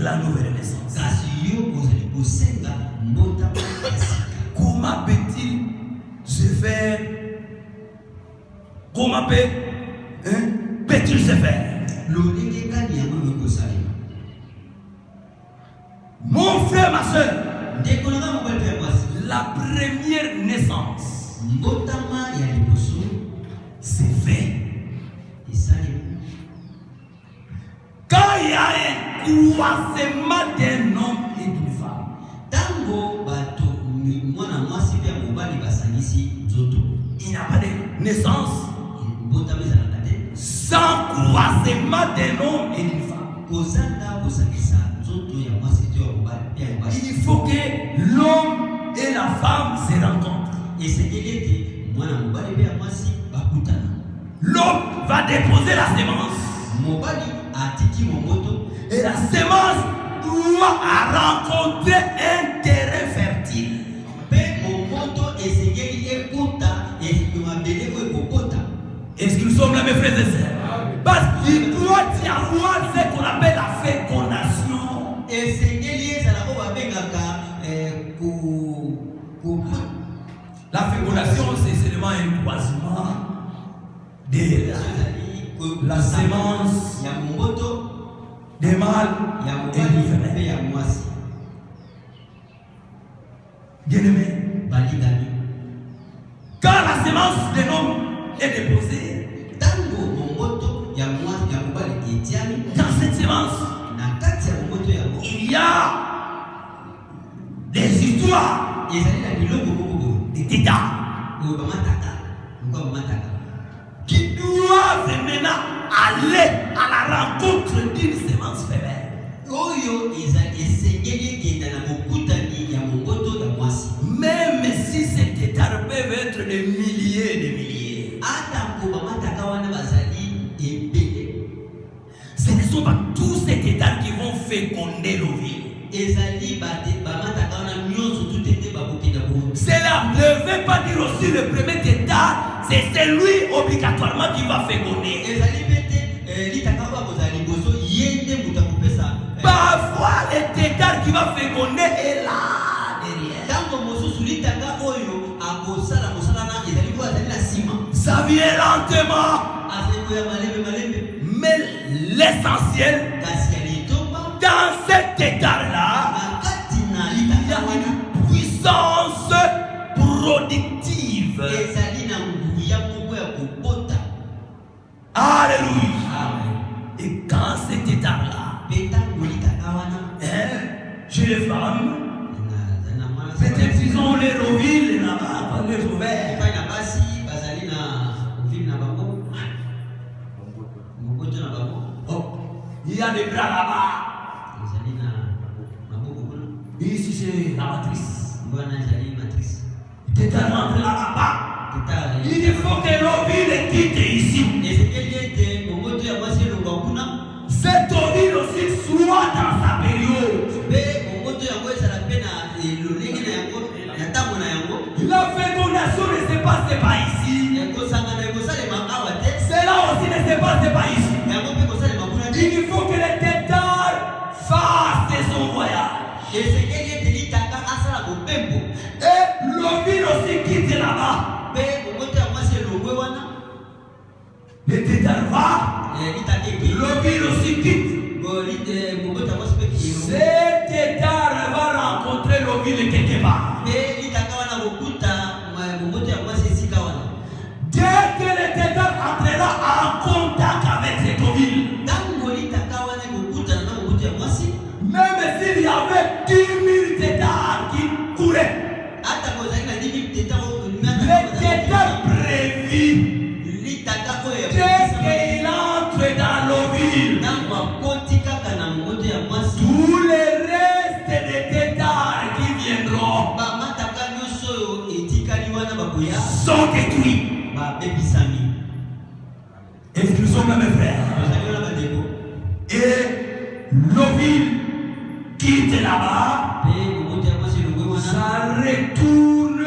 la nouvelle naissance. Comment peut-il se faire? Comment peut-il se faire? Mon frère, ma soeur, la première naissance, c'est fait. Quand il y a un croisement d'un homme et d'une femme, il n'y a pas de naissance sans croisement d'un homme et d'une femme. Il faut que l'homme et la femme se rencontrent. L'homme va déposer la semence. Et la semence doit rencontrer un terrain fertile. Est-ce que nous sommes là, mes frères et sœurs? Parce qu'il doit y avoir ce qu'on appelle la fécondation. La fécondation, c'est seulement un croisement de la semence des mâles et du femelles. Bien-aimé, quand la semence d'un homme est déposée, dans cette semence, il y a des histoires, des tétards qui doivent maintenant aller à la rencontre d'une semence femelle. Même si ces tétards peuvent être des milliers et des milliers, ce ne sont pas tous ces tétards qui vont féconder l'ovule. Cela ne veut pas dire aussi le premier tétard, c'est celui obligatoirement qui va féconder. Parfois, le tétard qui va féconder est là derrière. Ça vient lentement. Mais l'essentiel, dans cet tétard-là, il y a une puissance productive. Alléluia. Et quand cet tétard-là, chez les femmes, peut-être ils ont les ovules là-bas, pas les ovaires. Il y a des bras là-bas. Ici c'est la matrice. Tétard rentre là-bas. Il faut que l'ovule quitte ici. Cet ovule aussi soit dans sa période. La fécondation ne se passe pas ici. Cela aussi ne se passe pas ici. Il faut que le tétard fasse son voyage. Et l'ovule aussi quitte là-bas. Le tétard va. L'ovule aussi quitte. Ce tétard va rencontrer l'ovule quelque part. Dès que le tétard entrera en contact avec cet ovule, même s'il y avait 10 000 tétards qui couraient, le tétard prévit. Dès qu'il entre dans l'ovule, tous les restes des tétards qui viendront sont détruits. Est-ce que nous sommes là, mes frères? Et l'ovule quitte là-bas, ça retourne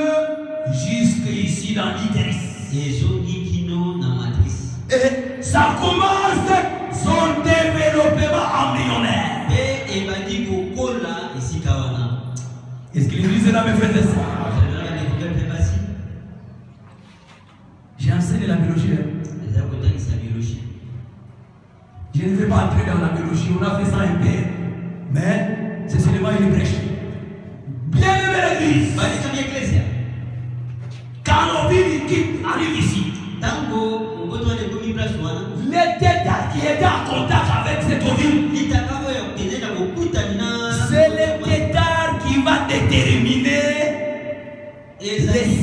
jusqu'ici dans l'utérus. Et ça commence son développement embryonnaire. cela, mes frères et sœurs. J'ai enseigné la biologie. Je ne vais pas entrer dans la biologie, on a fait ça un peu. Mais c'est seulement une brèche. Bien aimé l'église. Quand nos vies arrivent ici, les tétards qui étaient en contact avec cette ovule, c'est le tétard qui va déterminer les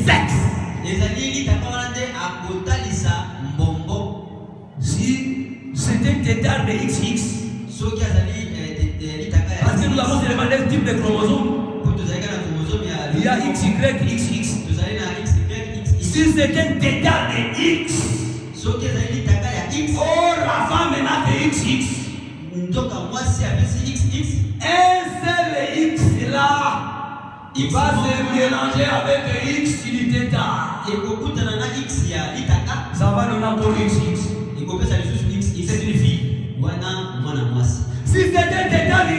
sexes. Si c'est un tétard de XX, parce que nous avons seulement deux types de chromosomes, il y a XY, XX. Si c'est un tétard de X, oh la femme n'a que XX. Un seul X là, il va se mélanger avec le X du tétard. Ça va donner encore XX. C'est une fille. Si c'est un tétard Y,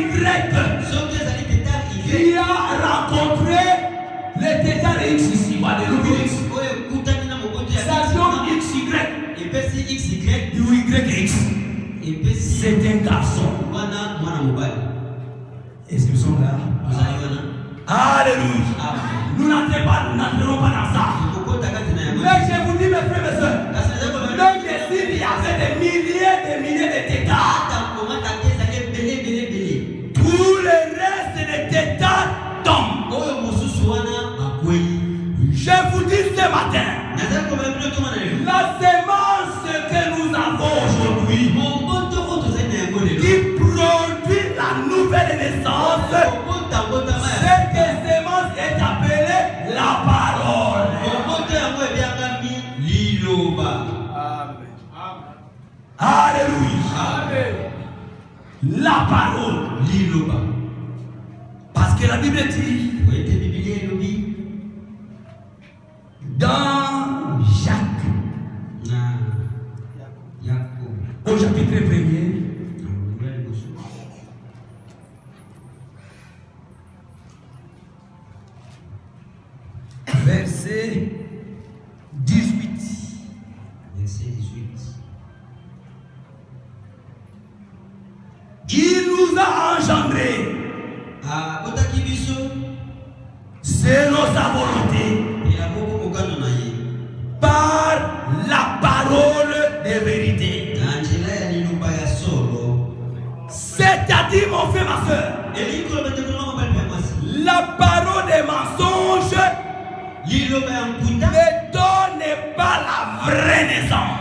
il a rencontré le tétard X ici, voilà, le X. Ça donne XY. Du YX. C'est un garçon. Est-ce qu'ils sont là? Alléluia. Nous n'entrerons pas dans ça. Mais je vous dis, mes frères et mes soeurs, même s'il y avait des milliers de tétards, tout le reste des tétards tombent. Je vous dis ce matin, la semence que nous avons aujourd'hui, qui produit la nouvelle naissance, cette semence est appelée la parole. Alléluia. La parole. Parce que la Bible dit dans Jacques, au chapitre 1er, verset 18. Il nous a engendrés selon sa volonté par la parole de vérité. C'est-à-dire, mon frère, ma soeur, la parole des mensonges ne donne pas la vraie naissance.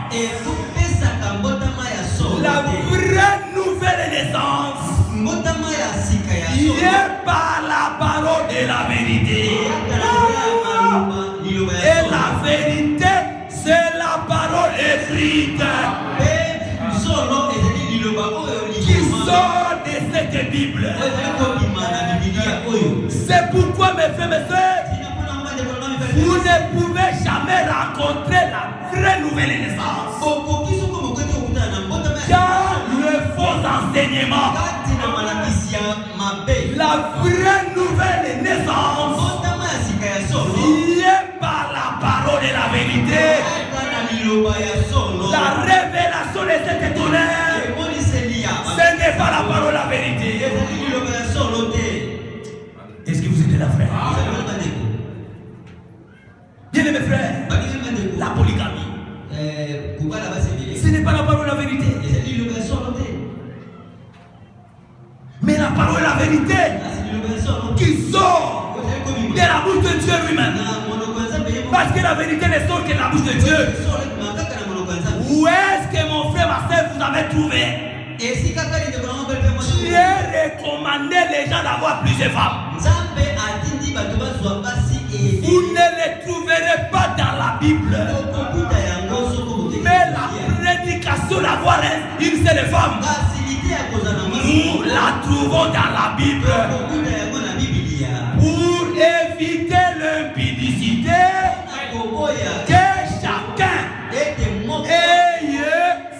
La vraie nouvelle naissance est par la parole de la vérité. Et la vérité, c'est la parole écrite qui sort de cette Bible. C'est pourquoi, mes frères, mes soeurs, vous ne pouvez jamais rencontrer la vraie nouvelle naissance. Car le faux enseignement, la vraie nouvelle naissance, vient par la parole de la vérité. La révélation de cet tonnerre, ce n'est pas la parole de la vérité. Est-ce que vous êtes là, frère? Bien mes frères, la polygamie, ce n'est pas la parole de la vérité. Mais la parole de la vérité qui sort de la bouche de Dieu lui-même. Parce que la vérité ne sort que de la bouche de Dieu. Où est-ce que mon frère, ma soeur, vous avez trouvé? Dieu recommandé les gens d'avoir plusieurs femmes. Vous ne les trouverez pas dans la Bible. Mais la prédication d'avoir une seule femme, nous la trouvons dans la Bible. Pour éviter l'impudicité, que chacun ait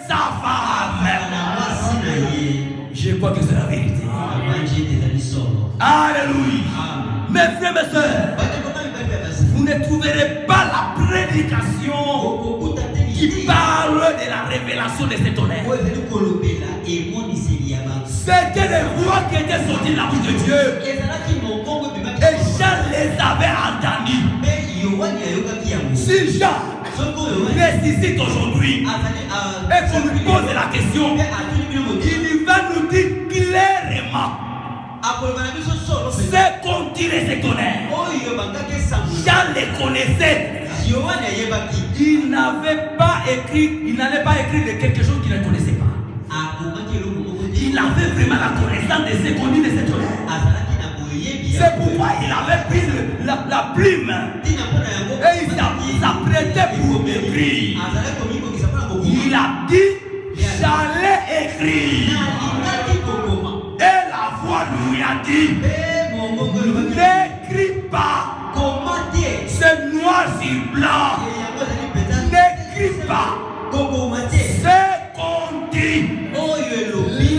sa femme. Je crois que c'est la vérité. Alléluia. Mes frères frères et sœurs, vous ne trouverez pas la prédication qui parle de la révélation de cet honneur. C'était les voix qui étaient sorties de la bouche de Dieu. Et Jean les avait entendus. Si Jean ressuscite aujourd'hui et qu'on lui pose la question, il va nous dire clairement ce qu'on dirait cet honneur. Jean les connaissait. Il n'avait pas écrit, il n'allait pas écrire de quelque chose qu'il ne connaissait pas. Il avait vraiment la connaissance de ce qu'on dit de cet honneur. C'est pourquoi il avait pris la plume et il s'apprêtait pour écrire. Il a dit, j'allais écrire. Et la voix lui a dit, n'écris pas. C'est noir sur blanc. N'écris pas. C'est qu'on dit.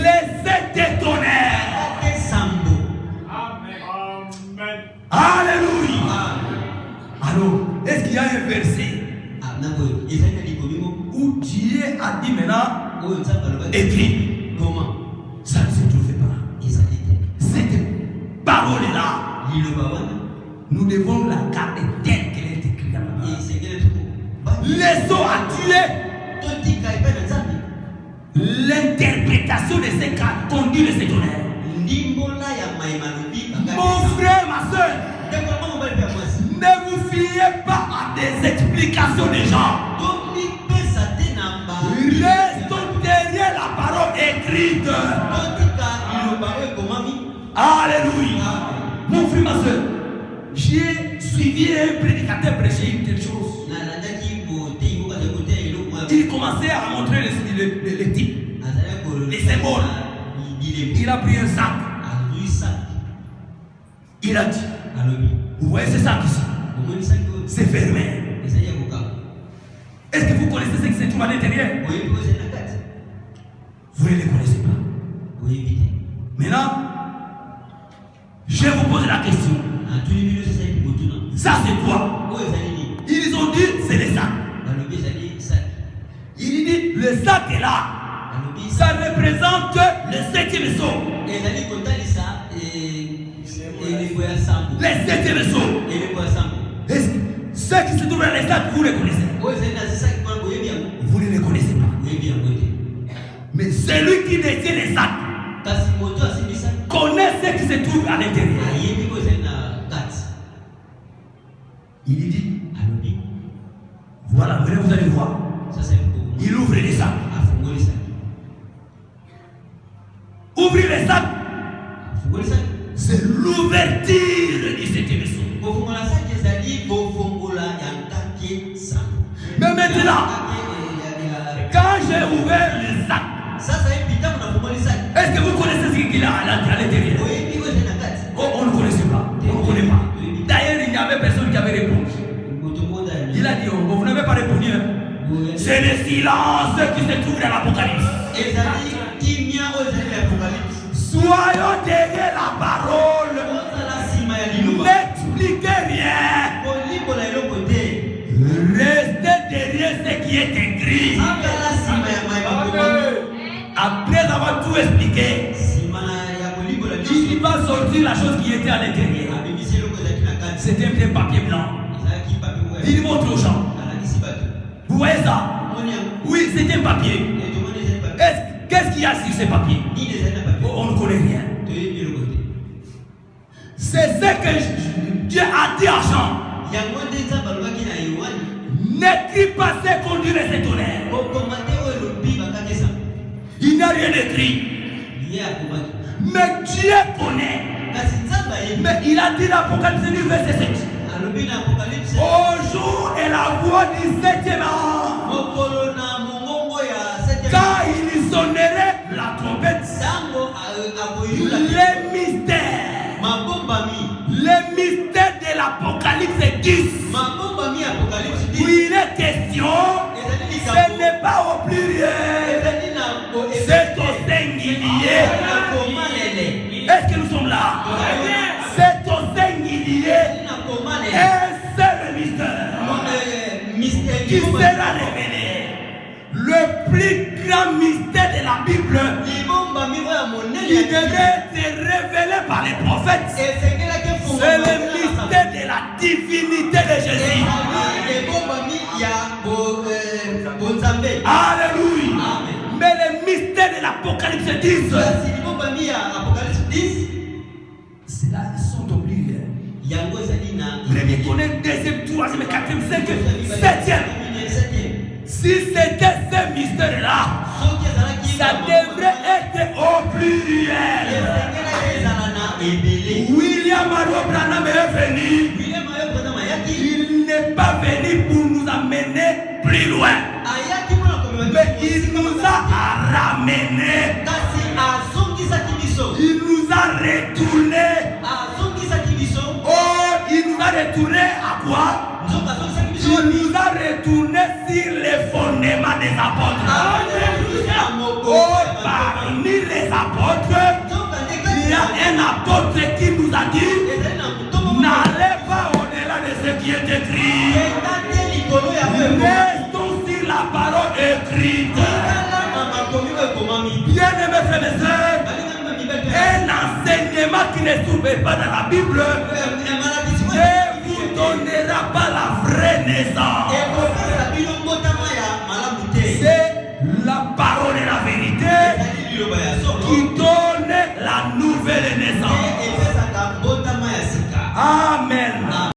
Laissez t'étonner. Alléluia. Alors, est-ce qu'il y a un verset où Dieu a dit maintenant, écrit? Ça ne se trouvait pas. Cette parole-là, nous devons la garder telle qu'elle est écrite. Laissons à Dieu l'interprétation de ces cartes conduites de cet honneur. Mon frère, ma soeur, ne vous fiez pas à des explications des gens. Restons derrière la parole écrite. Alléluia. Mon frère, ma soeur, j'ai suivi un prédicateur prêcher une telle chose. Il commençait à montrer les types, les symboles. Il a pris un sac. Il a dit, vous voyez ce sac ici? C'est fermé. Est-ce que vous connaissez ce qui se trouve à l'intérieur? Vous ne les connaissez pas. Maintenant, je vous pose la question. Ça c'est quoi? Ils ont dit c'est les sacs. Il dit le sac est là. Ça représente le 7e saut. Les 7e saut. Est-ce que ceux qui se trouvent dans les sacs, vous les connaissez? Vous ne les connaissez pas. Mais celui qui détient les sacs connaît ce qui se trouve à l'intérieur. Il dit, voilà, vous allez voir. Il ouvre les sacs. Ouvrir les sacs, c'est l'ouverture du 7e saut. Mais maintenant, quand j'ai ouvert le sac, est-ce que vous connaissez ce qu'il y a à l'intérieur? On ne connaissait pas. On ne connaît pas. D'ailleurs, il n'y avait personne qui avait répondu. Il a dit, vous n'avez pas répondu. C'est le silence qui se trouve dans l'Apocalypse. Soyons derrière la parole. N'expliquez rien. Restez derrière ce qui est écrit. Après avoir tout expliqué, il va sortir la chose qui était à l'intérieur. C'était un papier blanc. Il montre aux gens. Vous voyez ça? Oui, c'est un papier. Qu'est-ce qu'il y a sur ces papiers? On ne connaît rien. C'est ce que Dieu a dit à Jean. N'écris pas ce qu'on dirait cet honneur. Il n'a rien écrit. Mais Dieu connaît. Mais il a dit l'Apocalypse du verset 7. Au jour et la voix du 7e ange, quand il sonnerait la trompette, les mystères de l'Apocalypse 10, où il est question, ce n'est pas au pluriel, c'est au singulier. Est-ce que nous sommes là? C'est au singulier. plus grand mystère de la Bible qui devrait se révéler par les prophètes, c'est le mystère de la divinité de Jésus. Alléluia. Mais le mystère de l'Apocalypse 10, cela sont oubliés. Premier, deuxième, troisième, quatrième, cinquième, septième. Si c'était ce mystère-là, ça devrait être au pluriel. William Branham est venu. Il n'est pas venu pour nous amener plus loin, mais il nous a ramenés. Il nous a retourné. Oh, il nous a retourné à quoi? Il nous a retourné sur les fondements des apôtres. Alléluia. Oh, parmi les apôtres, il y a un apôtre qui nous a dit: n'allez pas au-delà de ce qui est écrit. Restons sur la parole écrite. Bien-aimés frères et sœurs, un enseignement qui ne se trouve pas dans la Bible ne vous donnera pas la vraie naissance.